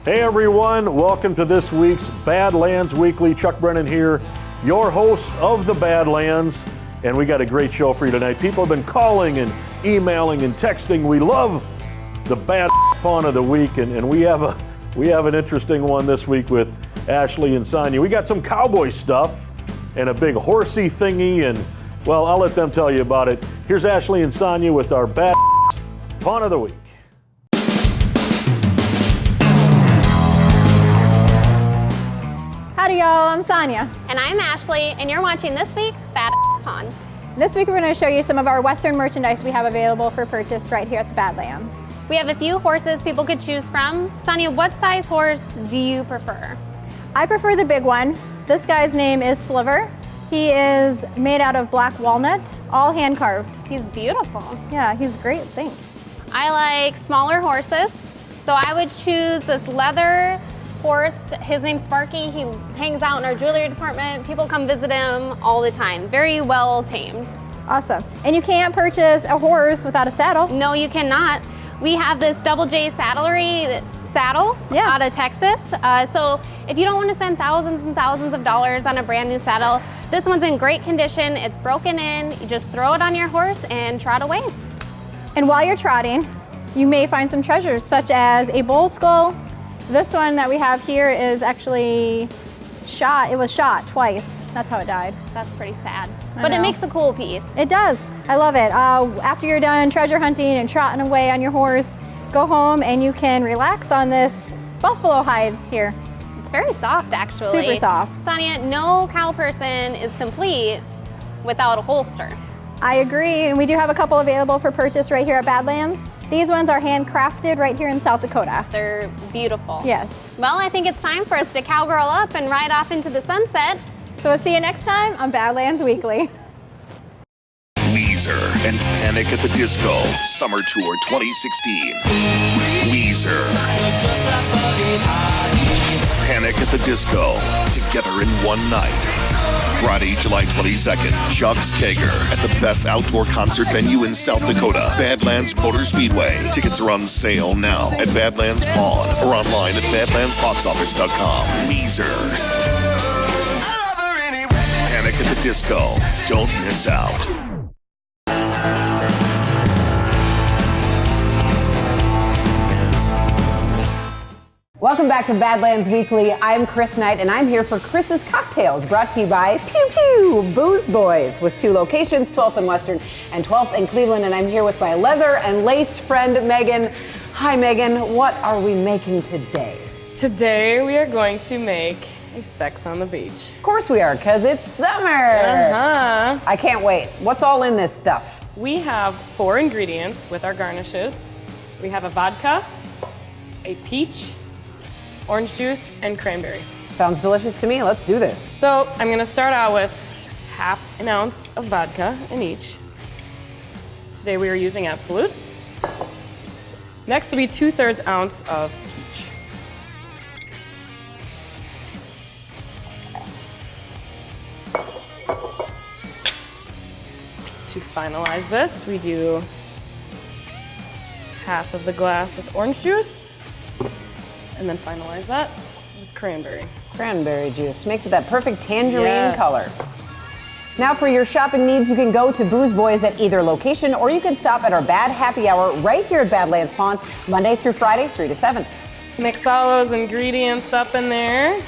Hey everyone, welcome to this week's Badlands Weekly. Chuck Brennan here, your host of the Badlands, and we got a great show for you tonight. People have been calling and emailing and texting. We love the bad pawn of the week, and we have an interesting one this week with Ashley and Sonia. We got some cowboy stuff and a big horsey thingy, and well, I'll let them tell you about it. Here's Ashley and Sonia with our bad pawn of the week. Howdy y'all, I'm Sonia. And I'm Ashley, and you're watching this week's Badass Pawn. This week we're going to show you some of our Western merchandise we have available for purchase right here at the Badlands. We have a few horses people could choose from. Sonia, what size horse do you prefer? I prefer the big one. This guy's name is Sliver. He is made out of black walnut, all hand carved. He's beautiful. Yeah, he's great, thanks. I like smaller horses, so I would choose this leather horse. His name's Sparky. He hangs out in our jewelry department. People come visit him all the time. Very well tamed. Awesome. And you can't purchase a horse without a saddle. No, you cannot. We have this Double J saddlery saddle out of Texas. So if you don't want to spend thousands and thousands of dollars on a brand new saddle, this one's in great condition. It's broken in. You just throw it on your horse and trot away. And while you're trotting, you may find some treasures such as a bull skull. This one that we have here is actually shot. It was shot twice. That's how it died. That's pretty sad. But it makes a cool piece. It does. I love it. After you're done treasure hunting and trotting away on your horse, go home and you can relax on this buffalo hide here. It's very soft, actually. Super soft. Sonia, no cow person is complete without a holster. I agree, and we do have a couple available for purchase right here at Badlands. These ones are handcrafted right here in South Dakota. They're beautiful. Yes. Well, I think it's time for us to cowgirl up and ride off into the sunset. So we'll see you next time on Badlands Weekly. Weezer and Panic at the Disco Summer Tour 2016. Weezer. Panic at the Disco, together in one night. Friday, July 22nd, Chuck's Kager at the best outdoor concert venue in South Dakota, Badlands Motor Speedway. Tickets are on sale now at Badlands Pawn or online at badlandsboxoffice.com. Weezer. Panic at the Disco. Don't miss out. Welcome back to Badlands Weekly. I'm Chris Knight, and I'm here for Chris's Cocktails, brought to you by Pew Pew Booze Boys, with 2 locations, 12th and Western and 12th in Cleveland. And I'm here with my leather and laced friend, Megan. Hi, Megan. What are we making today? Today we are going to make a sex on the beach. Of course we are, because it's summer. I can't wait. What's all in this stuff? We have 4 ingredients with our garnishes. We have a vodka, a peach, orange juice, and cranberry. Sounds delicious to me. Let's do this. So I'm gonna start out with ½ an ounce of vodka in each. Today we are using Absolute. Next will be 2/3 ounce of peach. To finalize this, we do half of the glass with orange juice, and then finalize that with cranberry. Cranberry juice makes it that perfect tangerine color. Now for your shopping needs, you can go to Booze Boys at either location, or you can stop at our Bad Happy Hour right here at Badlands Pawn, Monday through Friday, 3 to 7. Mix all those ingredients up in there.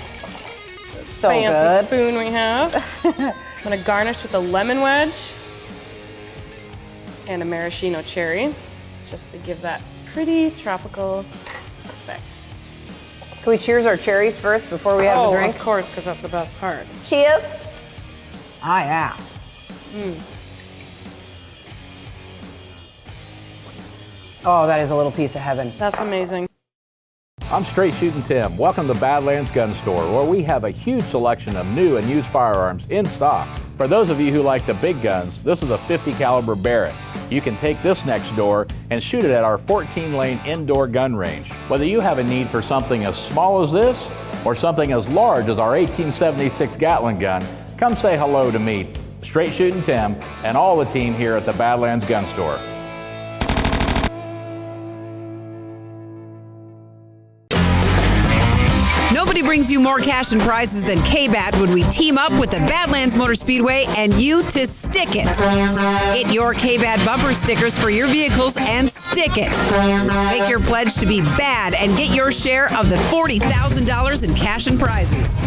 So Fancy good. spoon we have. I'm gonna garnish with a lemon wedge and a maraschino cherry, just to give that pretty tropical effect. Can we cheers our cherries first before we have the drink? Of course, because that's the best part. Cheers. Ah, yeah. Oh, that is a little piece of heaven. That's amazing. I'm Straight Shooting Tim. Welcome to Badlands Gun Store, where we have a huge selection of new and used firearms in stock. For those of you who like the big guns, this is a 50 caliber Barrett. You can take this next door and shoot it at our 14-lane indoor gun range. Whether you have a need for something as small as this or something as large as our 1876 Gatling gun, come say hello to me, Straight Shooting Tim, and all the team here at the Badlands Gun Store. Nobody brings you more cash and prizes than K-Bad when we team up with the Badlands Motor Speedway and you to stick it. Get your K-Bad bumper stickers for your vehicles and stick it. Make your pledge to be bad and get your share of the $40,000 in cash and prizes.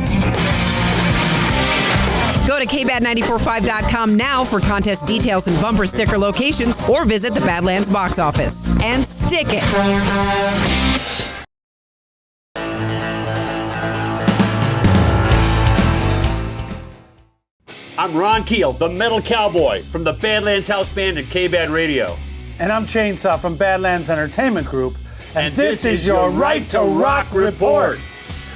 Go to kbad945.com now for contest details and bumper sticker locations, or visit the Badlands box office and stick it. I'm Ron Keel, the Metal Cowboy from the Badlands House Band and K-Bad Radio. And I'm Chainsaw from Badlands Entertainment Group. And this is your Right to Rock Report.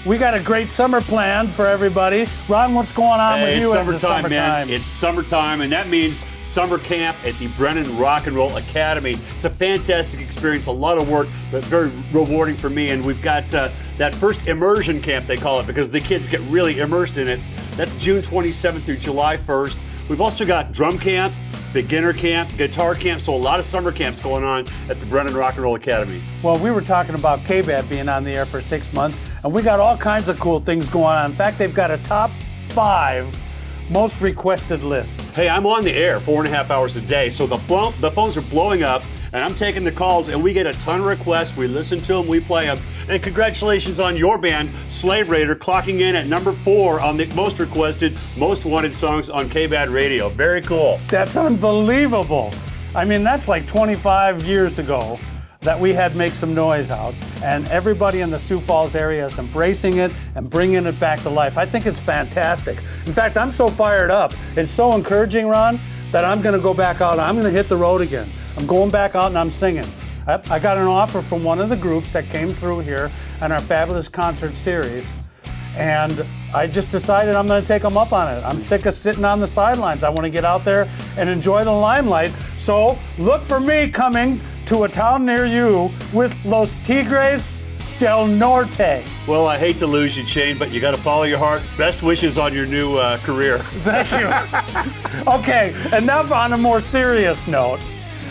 We got a great summer planned for everybody. Ron, what's going on with you in the summertime? Man. It's summertime, and that means summer camp at the Brennan Rock and Roll Academy. It's a fantastic experience, a lot of work, but very rewarding for me. And we've got that first immersion camp, they call it, because the kids get really immersed in it. That's June 27th through July 1st. We've also got drum camp, beginner camp, guitar camp, so a lot of summer camps going on at the Brennan Rock and Roll Academy. Well, we were talking about K-Bad being on the air for 6 months, and we got all kinds of cool things going on. In fact, they've got a top 5 most requested list. Hey, I'm on the air 4.5 hours a day, so the phones are blowing up, and I'm taking the calls, and we get a ton of requests. We listen to them, we play them. And congratulations on your band, Slave Raider, clocking in at number 4 on the most requested, most wanted songs on K-Bad Radio. Very cool. That's unbelievable. I mean, that's like 25 years ago that we had Make Some Noise out, and everybody in the Sioux Falls area is embracing it and bringing it back to life. I think it's fantastic. In fact, I'm so fired up. It's so encouraging, Ron, that I'm going to go back out. I'm going to hit the road again. I'm going back out and I'm singing. I got an offer from one of the groups that came through here on our fabulous concert series, and I just decided I'm going to take them up on it. I'm sick of sitting on the sidelines. I want to get out there and enjoy the limelight. So look for me coming to a town near you with Los Tigres del Norte. Well, I hate to lose you, Shane, but you got to follow your heart. Best wishes on your new career. Thank you. Okay, and now on a more serious note,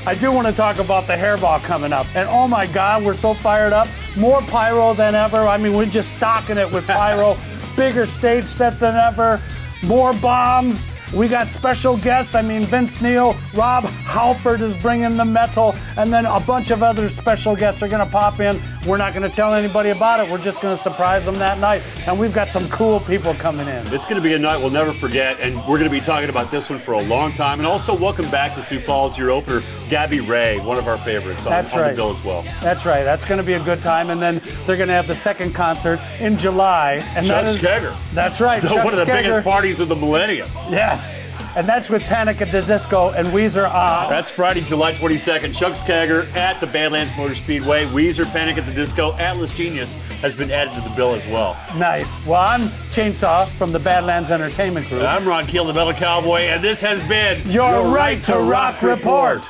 I do want to talk about the hairball coming up. And oh my God, we're so fired up. More pyro than ever. I mean, we're just stocking it with pyro. Bigger stage set than ever. More bombs. We got special guests. I mean, Vince Neil, Rob Halford is bringing the metal, and then a bunch of other special guests are going to pop in. We're not going to tell anybody about it. We're just going to surprise them that night. And we've got some cool people coming in. It's going to be a night we'll never forget, and we're going to be talking about this one for a long time. And also, welcome back to Sioux Falls, your opener, Gabby Ray, one of our favorites on the bill as well. That's right. That's going to be a good time. And then they're going to have the second concert in July. And Chuck's Kegger. That's right. One of the biggest parties of the millennium. Yes. And that's with Panic at the Disco and Weezer on. That's Friday, July 22nd. Chuck's Kegger at the Badlands Motor Speedway. Weezer, Panic at the Disco. Atlas Genius has been added to the bill as well. Nice. Well, I'm Chainsaw from the Badlands Entertainment Group. And I'm Ron Keel, the Metal Cowboy, and this has been your Right to Rock Report.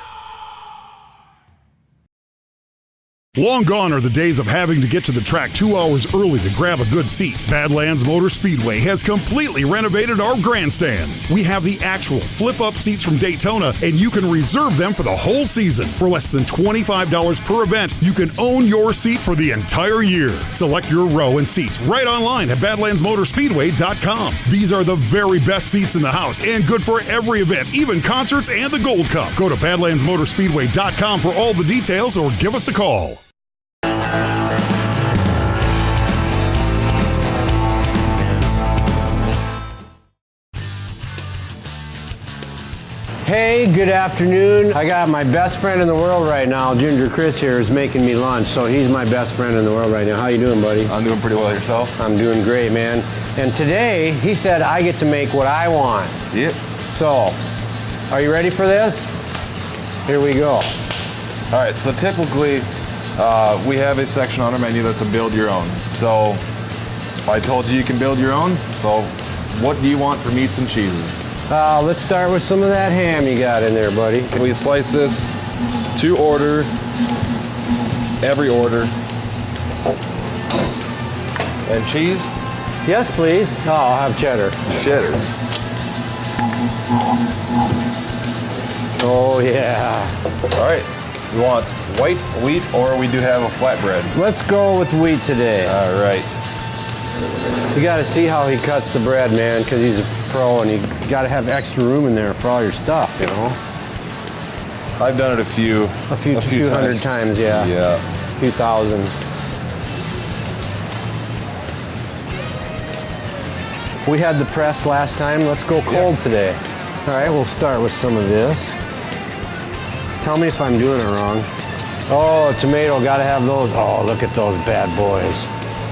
Long gone are the days of having to get to the track 2 hours early to grab a good seat. Badlands Motor Speedway has completely renovated our grandstands. We have the actual flip-up seats from Daytona, and you can reserve them for the whole season. For less than $25 per event, you can own your seat for the entire year. Select your row and seats right online at BadlandsMotorSpeedway.com. These are the very best seats in the house and good for every event, even concerts and the Gold Cup. Go to BadlandsMotorSpeedway.com for all the details or give us a call. Hey, good afternoon. I got my best friend in the world right now, Ginger Chris here, is making me lunch, so he's my best friend in the world right now. How you doing, buddy? I'm doing pretty well. Yourself? I'm doing great, man. And today, he said I get to make what I want. Yep. So, are you ready for this? Here we go. All right, so typically, we have a section on our menu that's a build your own. So, I told you can build your own, so what do you want for meats and cheeses? Let's start with some of that ham you got in there, buddy. We slice this to order, every order. And cheese? Yes, please. Oh, I'll have cheddar. Cheddar. Oh, yeah. All right. You want white wheat, or we do have a flatbread? Let's go with wheat today. All right. You got to see how he cuts the bread, man, because he's a pro, and you got to have extra room in there for all your stuff, you know. I've done it a few hundred times, yeah. Yeah. A few thousand. We had the press last time. Let's go cold today. All right, we'll start with some of this. Tell me if I'm doing it wrong. Oh, tomato, got to have those. Oh, look at those bad boys.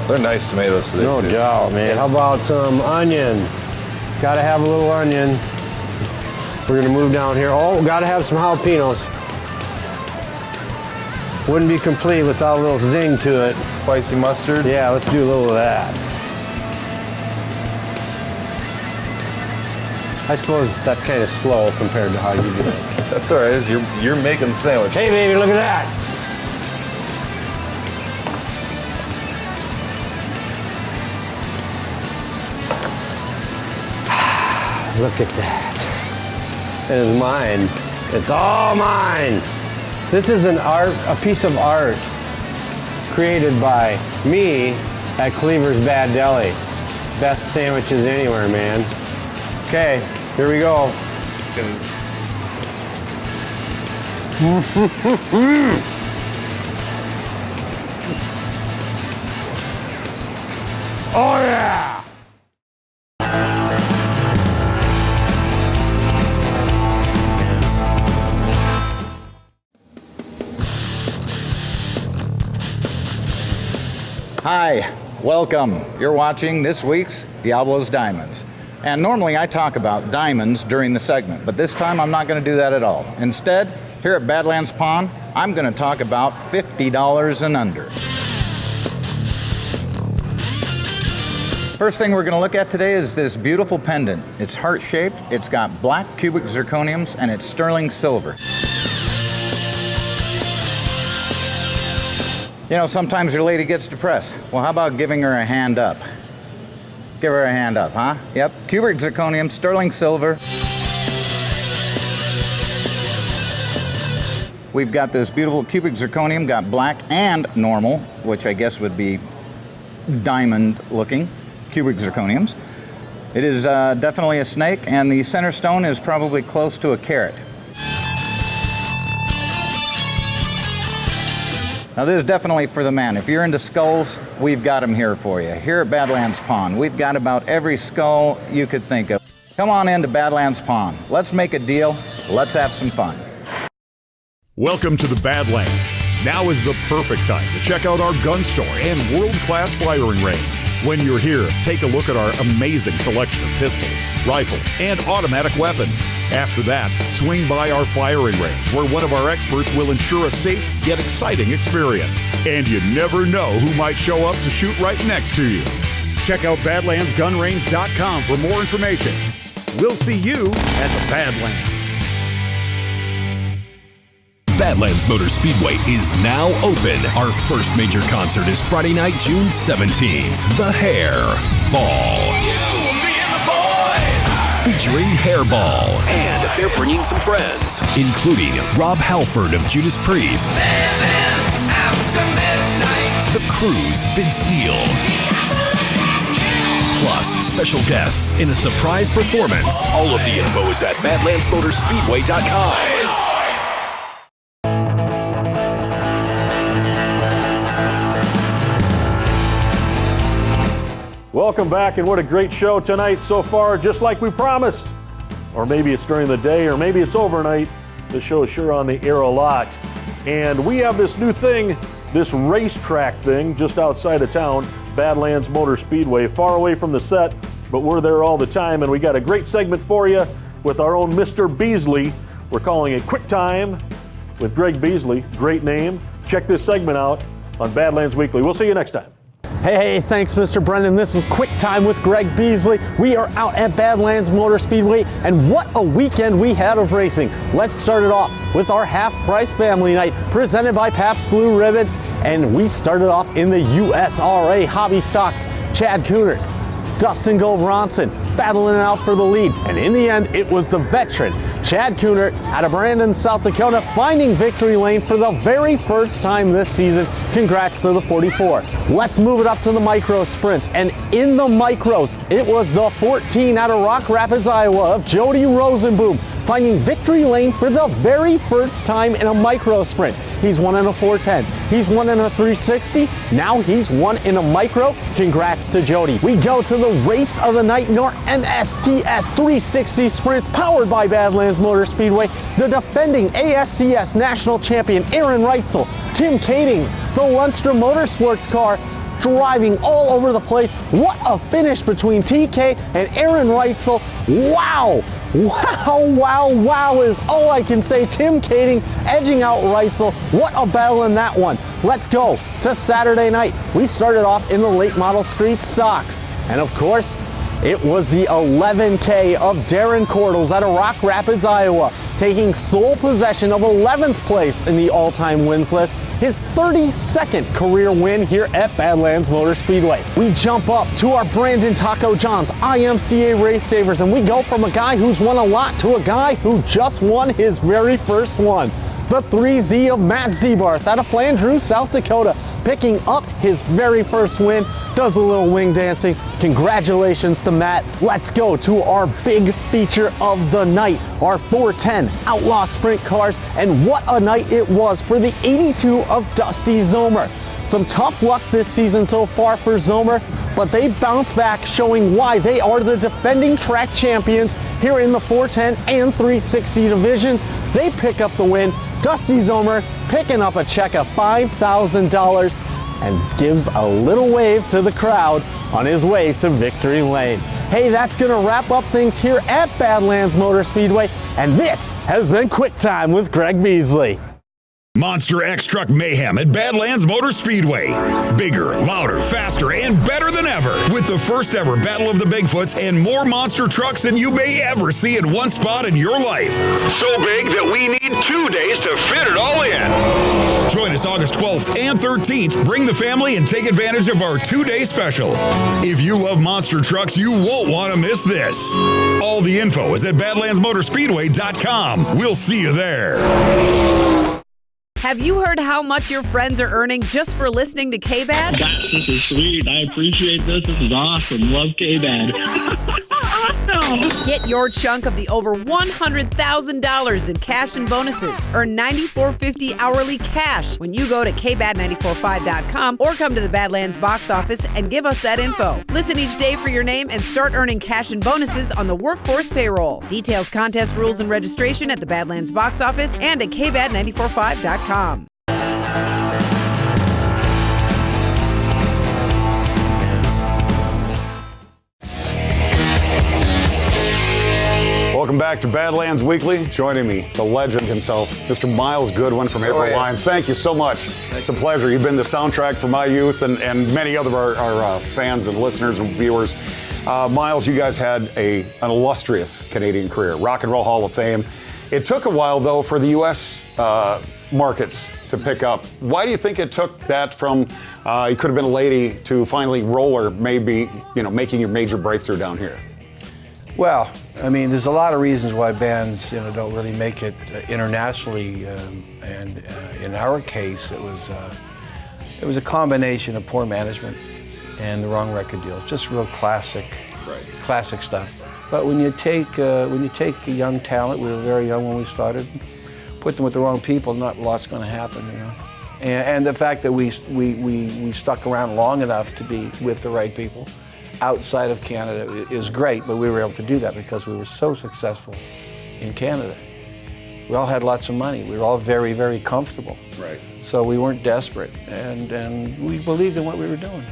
They're nice tomatoes today, no too. doubt, man. How about some onion? Got to have a little onion. We're going to move down here. Oh, got to have some jalapenos. Wouldn't be complete without a little zing to it. Spicy mustard? Yeah, let's do a little of that. I suppose that's kind of slow compared to how you do it. That's all right. You're making the sandwich. Hey, baby, look at that. Look at that. It is mine. It's all mine. This is a piece of art created by me at Cleaver's Bad Deli. Best sandwiches anywhere, man. Okay, here we go. Oh yeah! Hi, welcome. You're watching this week's Diablo's Diamonds. And normally I talk about diamonds during the segment, but this time I'm not going to do that at all. Instead, here at Badlands Pawn, I'm going to talk about $50 and under. First thing we're going to look at today is this beautiful pendant. It's heart-shaped, it's got black cubic zirconiums, and it's sterling silver. You know, sometimes your lady gets depressed. Well, how about giving her a hand up? Give her a hand up, huh? Yep, cubic zirconium, sterling silver. We've got this beautiful cubic zirconium, got black and normal, which I guess would be diamond looking cubic zirconiums. It is definitely a snake, and the center stone is probably close to a carat. Now this is definitely for the man. If you're into skulls, we've got them here for you. Here at Badlands Pawn, we've got about every skull you could think of. Come on into Badlands Pawn. Let's make a deal. Let's have some fun. Welcome to the Badlands. Now is the perfect time to check out our gun store and world-class firing range. When you're here, take a look at our amazing selection of pistols, rifles, and automatic weapons. After that, swing by our firing range, where one of our experts will ensure a safe yet exciting experience. And you never know who might show up to shoot right next to you. Check out BadlandsGunRange.com for more information. We'll see you at the Badlands. Badlands Motor Speedway is now open. Our first major concert is Friday night, June 17th. The Hair Ball. Featuring Hairball. And they're bringing some friends, including Rob Halford of Judas Priest. The Crew's Vince Neil. Plus, special guests in a surprise performance. All of the info is at BadlandsMotorSpeedway.com. Welcome back, and what a great show tonight so far, just like we promised. Or maybe it's during the day, or maybe it's overnight. The show is sure on the air a lot. And we have this new thing, this racetrack thing, just outside of town, Badlands Motor Speedway, far away from the set, but we're there all the time, and we got a great segment for you with our own Mr. Beasley. We're calling it Quick Time with Greg Beasley. Great name. Check this segment out on Badlands Weekly. We'll see you next time. Hey, thanks, Mr. Brendan. This is Quick Time with Greg Beasley. We are out at Badlands Motor Speedway, and what a weekend we had of racing. Let's start it off with our half-price family night presented by Pabst Blue Ribbon, and we started off in the USRA Hobby Stocks. Chad Cooner, Dustin Gold-Ronson battling it out for the lead, and in the end, it was the veteran Chad Kunert out of Brandon, South Dakota, finding victory lane for the very first time this season. Congrats to the 44. Let's move it up to the micro sprints. And in the micros, it was the 14 out of Rock Rapids, Iowa of Jody Rosenboom, finding victory lane for the very first time in a micro sprint. He's won in a 410. He's won in a 360. Now he's won in a micro. Congrats to Jody. We go to the race of the night in our MSTS 360 sprints powered by Badlands Motor Speedway. The defending ASCS national champion Aaron Reitzel, Tim Kading, the Lundstrom Motorsports car, driving all over the place. What a finish between TK and Aaron Reitzel. Wow! Wow, wow, wow is all I can say. Tim Kading edging out Reitzel. What a battle in that one. Let's go to Saturday night. We started off in the late model street stocks. And of course, it was the 11K of Darren Cordles out of Rock Rapids, Iowa, taking sole possession of 11th place in the all-time wins list, his 32nd career win here at Badlands Motor Speedway. We jump up to our Brandon Taco John's IMCA Race Savers, and we go from a guy who's won a lot to a guy who just won his very first one. The 3Z of Matt Zebarth out of Flandreau, South Dakota, picking up his very first win, does a little wing dancing. Congratulations to Matt. Let's go to our big feature of the night, our 410 Outlaw Sprint cars, and what a night it was for the 82 of Dusty Zomer. Some tough luck this season so far for Zomer, but they bounce back, showing why they are the defending track champions here in the 410 and 360 divisions. They pick up the win. Dusty Zomer picking up a check of $5,000 and gives a little wave to the crowd on his way to victory lane. Hey, that's gonna wrap up things here at Badlands Motor Speedway, and this has been Quick Time with Greg Beasley. Monster X Truck Mayhem at Badlands Motor Speedway. Bigger, louder, faster, and better than ever. With the first ever Battle of the Bigfoots and more monster trucks than you may ever see in one spot in your life. So big that we need 2 days to fit it all in. Join us August 12th and 13th. Bring the family and take advantage of our 2-day special. If you love monster trucks, you won't want to miss this. All the info is at badlandsmotorspeedway.com. We'll see you there. Have you heard how much your friends are earning just for listening to K-Bad? This is sweet. I appreciate this. This is awesome. Love K-Bad. Get your chunk of the over $100,000 in cash and bonuses. Earn $94.50 hourly cash when you go to kbad945.com or come to the Badlands box office and give us that info. Listen each day for your name and start earning cash and bonuses on the workforce payroll. Details, contest rules, and registration at the Badlands box office and at kbad945.com. Welcome back to Badlands Weekly. Joining me, the legend himself, Mr. Miles Goodwin from April Line. Thank you so much. It's a pleasure. You've been the soundtrack for my youth and many other of our fans and listeners and viewers. Miles, you guys had an illustrious Canadian career, Rock and Roll Hall of Fame. It took a while, though, for the U.S. Markets to pick up. Why do you think it took that from you could have been a lady to finally roller, maybe, making your major breakthrough down here? Well, I mean, there's a lot of reasons why bands, don't really make it internationally, and in our case, it was a combination of poor management and the wrong record deals. Just real classic stuff. But when you take a young talent, we were very young when we started, put them with the wrong people, not a lot's going to happen, And the fact that we stuck around long enough to be with the right people outside of Canada is great, but we were able to do that because we were so successful in Canada. We all had lots of money. We were all very, very comfortable. Right. So we weren't desperate, and we believed in what we were doing.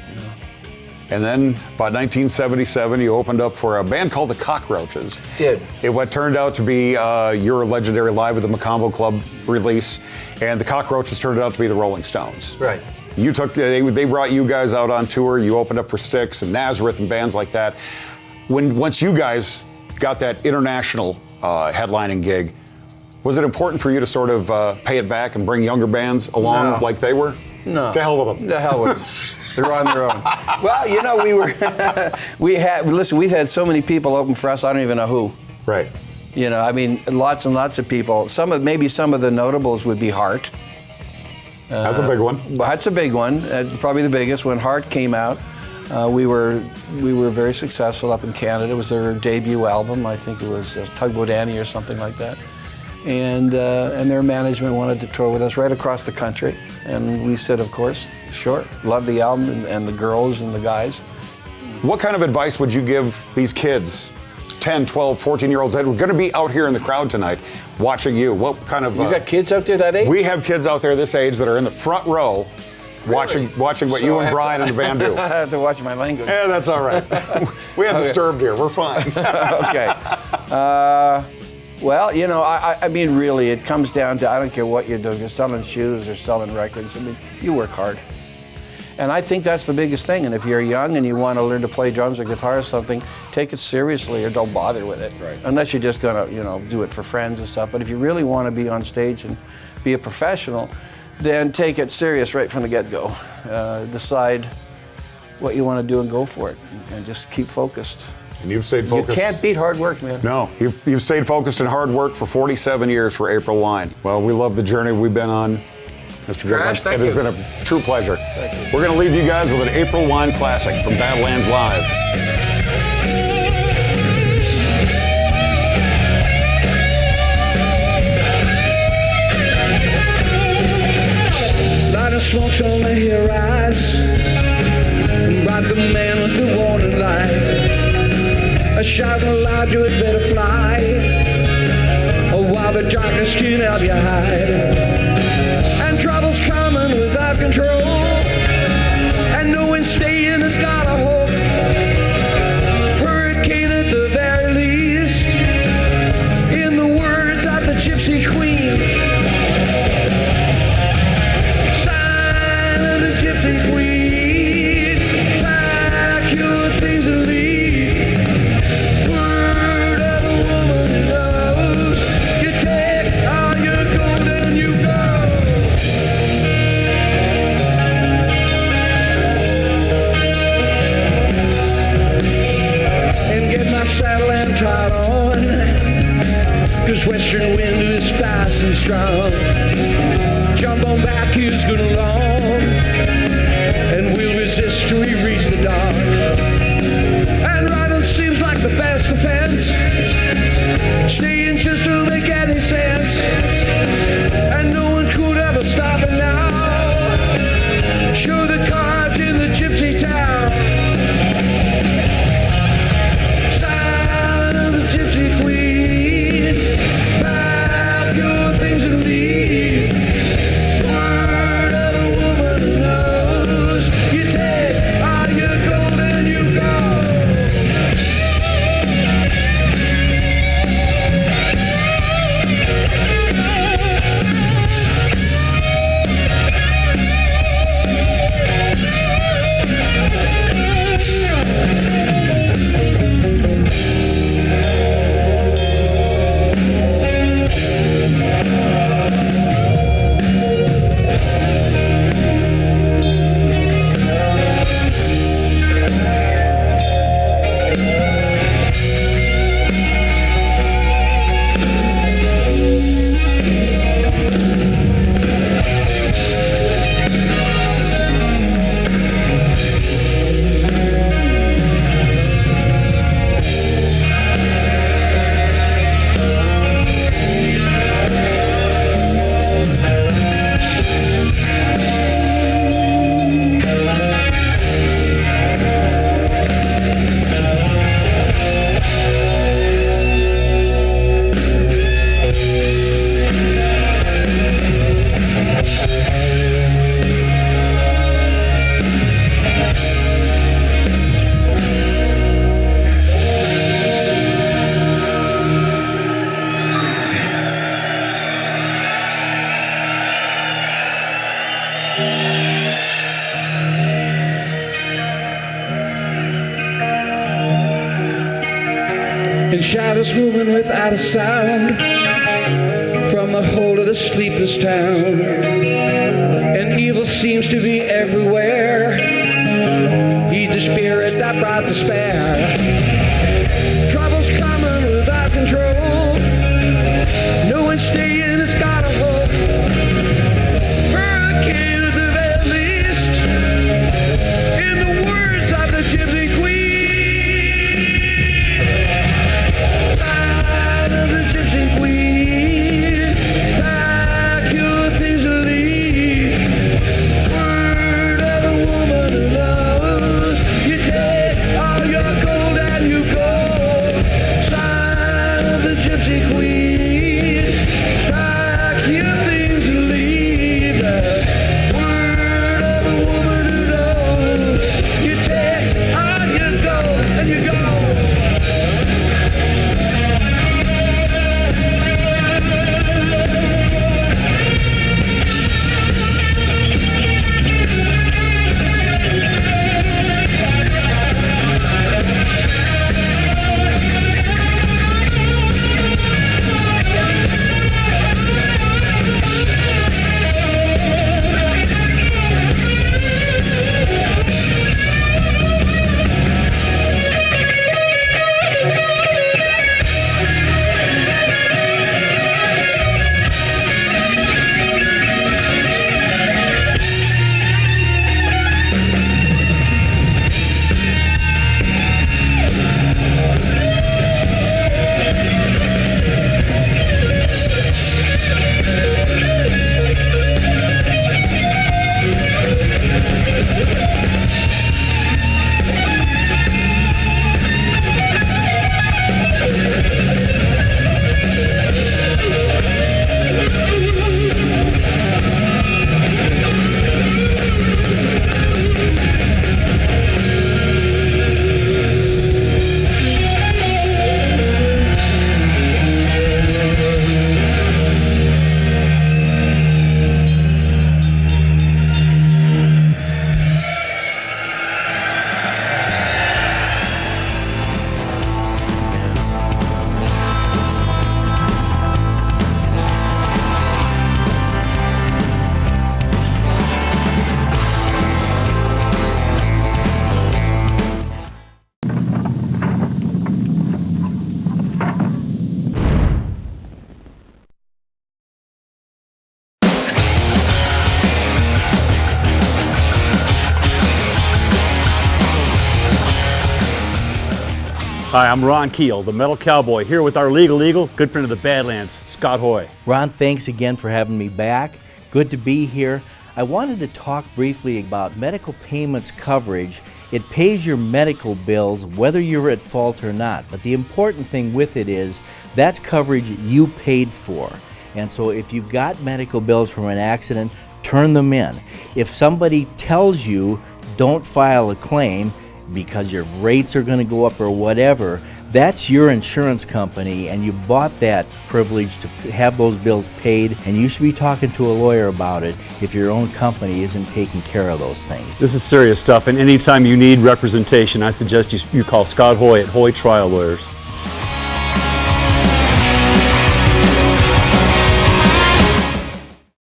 And then, about 1977, you opened up for a band called the Cockroaches. Did. What turned out to be your legendary Live at the Macombo Club release, and the Cockroaches turned out to be the Rolling Stones. Right. They brought you guys out on tour. You opened up for Styx and Nazareth and bands like that. Once you guys got that international headlining gig, was it important for you to sort of pay it back and bring younger bands along like they were? No. To hell with them. The hell with them. They're on their own. Well, we've had so many people open for us, I don't even know who. Right. You know, I mean, lots and lots of people. Maybe some of the notables would be Hart. That's a big one. That's a big one. That's probably the biggest. When Hart came out, we were very successful up in Canada. It was their debut album. I think it was Tugboat Annie or something like that. And their management wanted to tour with us right across the country. And we said, of course, sure. Love the album and the girls and the guys. What kind of advice would you give these kids, 10, 12, 14-year-olds that are going to be out here in the crowd tonight watching you? What kind of... You got kids out there that age? We have kids out there this age that are in the front row watching what you and Brian and the band do. I have to watch my language. Yeah, that's all right. We have Disturbed here. We're fine. Okay. Well, you know, I mean, really, it comes down to, I don't care what you're doing. If you're selling shoes or selling records, I mean, you work hard. And I think that's the biggest thing. And if you're young and you want to learn to play drums or guitar or something, take it seriously or don't bother with it. Right. Unless you're just going to, you know, do it for friends and stuff. But if you really want to be on stage and be a professional, then take it serious right from the get-go. Decide what you want to do and go for it. And just keep focused. And you've stayed focused. You can't beat hard work, man. No, you've stayed focused and hard work for 47 years for April Wine. Well, we love the journey we've been on. Mr. Goodman, it has been a true pleasure. We're going to leave you guys with an April Wine classic from Badlands Live. Light of smoke's on the horizon, right the man with the warning light. A shout aloud, you had better fly, while the darkness can help you hide. And trouble's coming without control, and no one staying has got a hope. Hurricane at the very least, in the words of the Gypsy Queen. Sign of the Gypsy Queen, pack your things and leave. Word of a woman who knows, you take all your gold and you go. And get my saddle and trot on, 'cause western wind is fast and strong. Jump on back, he's good along, and we'll resist till we reach the dawn. And riding seems like the best defense, staying just don't make any sense, and no one could ever stop it now. Show the cards in the gypsy town. Sign of the Gypsy Queen, pack your things and leave. Word of a woman who knows, you take all your gold and you go. And shadows moving without a sound from the whole of the sleepless town. And evil seems to be everywhere. He's the spirit that brought despair. Trouble's coming without control, Hi, I'm Ron Keel, the Metal Cowboy, here with our legal eagle, good friend of the Badlands, Scott Hoy. Ron, thanks again for having me back. Good to be here. I wanted to talk briefly about medical payments coverage. It pays your medical bills whether you're at fault or not. But the important thing with it is that's coverage you paid for. And so if you've got medical bills from an accident, turn them in. If somebody tells you don't file a claim because your rates are going to go up or whatever, that's your insurance company, and you bought that privilege to have those bills paid, and you should be talking to a lawyer about it if your own company isn't taking care of those things. This is serious stuff, and anytime you need representation, I suggest you call Scott Hoy at Hoy Trial Lawyers.